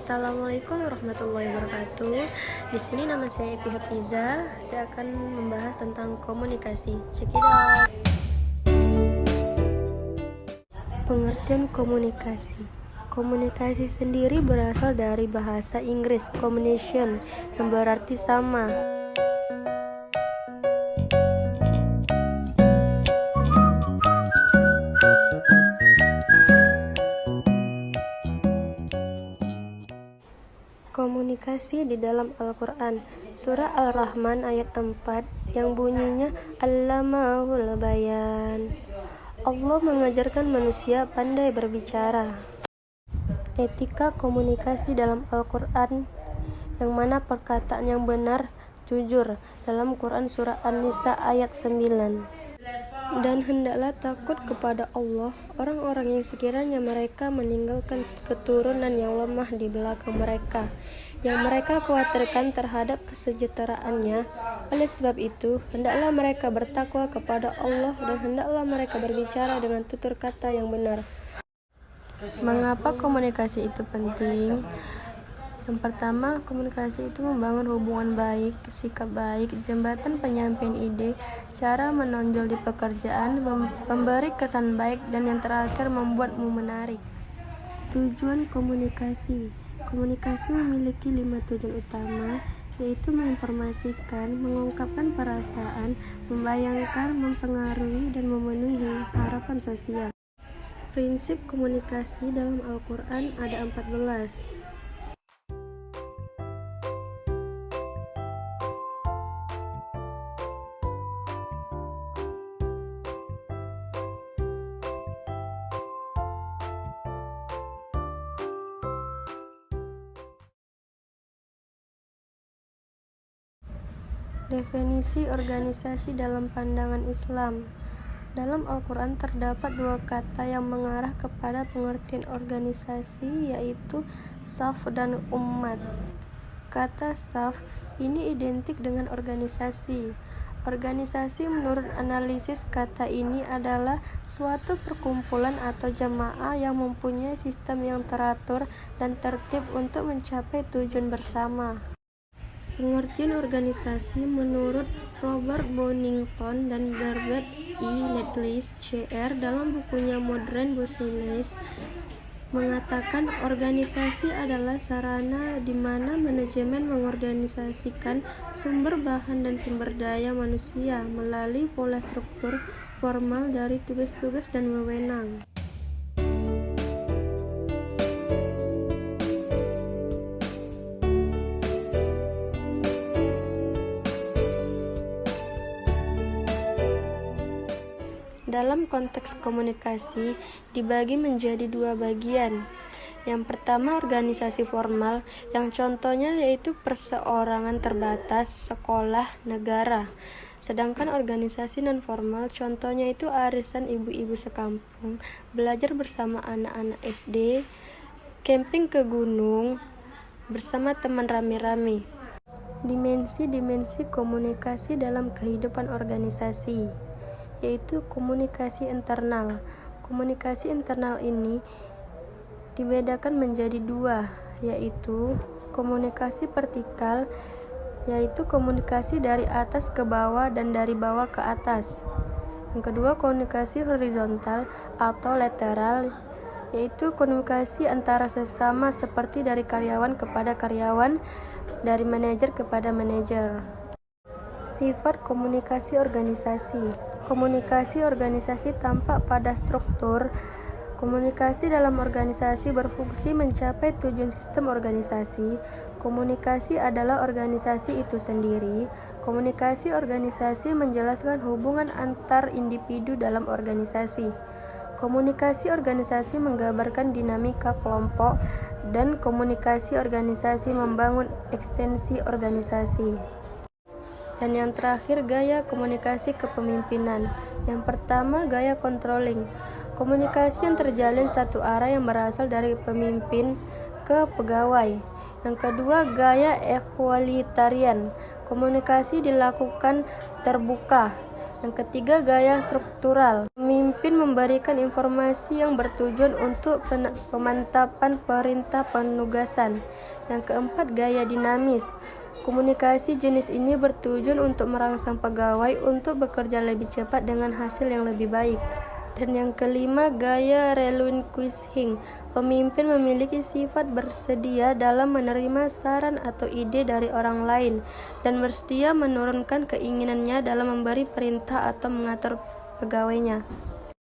Assalamualaikum warahmatullahi wabarakatuh. Di sini nama saya Epi Hafiza. Saya akan membahas tentang komunikasi. Check it out. Pengertian komunikasi. Komunikasi sendiri berasal dari bahasa Inggris communication yang berarti sama. Komunikasi di dalam Al-Quran, surah Al-Rahman ayat 4 yang bunyinya Allamahul bayan. Allah mengajarkan manusia pandai berbicara. Etika komunikasi dalam Al-Quran, yang mana perkataan yang benar, jujur, dalam Quran surah An-Nisa ayat 9. Dan hendaklah takut kepada Allah orang-orang yang sekiranya mereka meninggalkan keturunan yang lemah di belakang mereka, yang mereka khawatirkan terhadap kesejahteraannya. Oleh sebab itu, hendaklah mereka bertakwa kepada Allah dan hendaklah mereka berbicara dengan tutur kata yang benar. Mengapa komunikasi itu penting? Yang pertama, komunikasi itu membangun hubungan baik, sikap baik, jembatan penyampaian ide, cara menonjol di pekerjaan, memberi kesan baik, dan yang terakhir membuatmu menarik. Tujuan komunikasi. Komunikasi memiliki 5 tujuan utama, yaitu menginformasikan, mengungkapkan perasaan, membayangkan, mempengaruhi, dan memenuhi harapan sosial. Prinsip komunikasi dalam Al-Quran ada 14. Definisi organisasi dalam pandangan Islam. Dalam Al-Quran terdapat 2 kata yang mengarah kepada pengertian organisasi, yaitu saf dan ummat. Kata saf ini identik dengan organisasi. Organisasi menurut analisis kata ini adalah suatu perkumpulan atau jamaah yang mempunyai sistem yang teratur dan tertib untuk mencapai tujuan bersama. Pengertian organisasi menurut Robert Bonington dan Garbett E. Nettles, CR, dalam bukunya Modern Business mengatakan organisasi adalah sarana di mana manajemen mengorganisasikan sumber bahan dan sumber daya manusia melalui pola struktur formal dari tugas-tugas dan wewenang. Dalam konteks komunikasi dibagi menjadi 2 bagian. Yang pertama organisasi formal, yang contohnya yaitu perseorangan terbatas, sekolah, negara. Sedangkan organisasi non-formal contohnya itu arisan ibu-ibu sekampung, belajar bersama anak-anak SD, camping ke gunung, bersama teman rame-rame. Dimensi-dimensi komunikasi dalam kehidupan organisasi, yaitu komunikasi internal. Komunikasi internal ini dibedakan menjadi 2, yaitu komunikasi vertikal, yaitu komunikasi dari atas ke bawah dan dari bawah ke atas. Yang kedua, komunikasi horizontal atau lateral, yaitu komunikasi antara sesama seperti dari karyawan kepada karyawan, dari manajer kepada manajer. Sifat komunikasi organisasi. Komunikasi organisasi tampak pada struktur. Komunikasi dalam organisasi berfungsi mencapai tujuan sistem organisasi. Komunikasi adalah organisasi itu sendiri. Komunikasi organisasi menjelaskan hubungan antar individu dalam organisasi. Komunikasi organisasi menggambarkan dinamika kelompok, dan komunikasi organisasi membangun ekstensi organisasi. Dan yang terakhir, gaya komunikasi kepemimpinan. Yang pertama, gaya controlling. Komunikasi yang terjalin satu arah yang berasal dari pemimpin ke pegawai. Yang kedua, gaya equalitarian. Komunikasi dilakukan terbuka. Yang ketiga, gaya struktural. Pemimpin Pemimpin memberikan informasi yang bertujuan untuk pemantapan perintah penugasan. Yang keempat, gaya dinamis. Komunikasi jenis ini bertujuan untuk merangsang pegawai untuk bekerja lebih cepat dengan hasil yang lebih baik. Dan yang kelima, gaya relinquishing. Pemimpin memiliki sifat bersedia dalam menerima saran atau ide dari orang lain dan bersedia menurunkan keinginannya dalam memberi perintah atau mengatur pegawainya.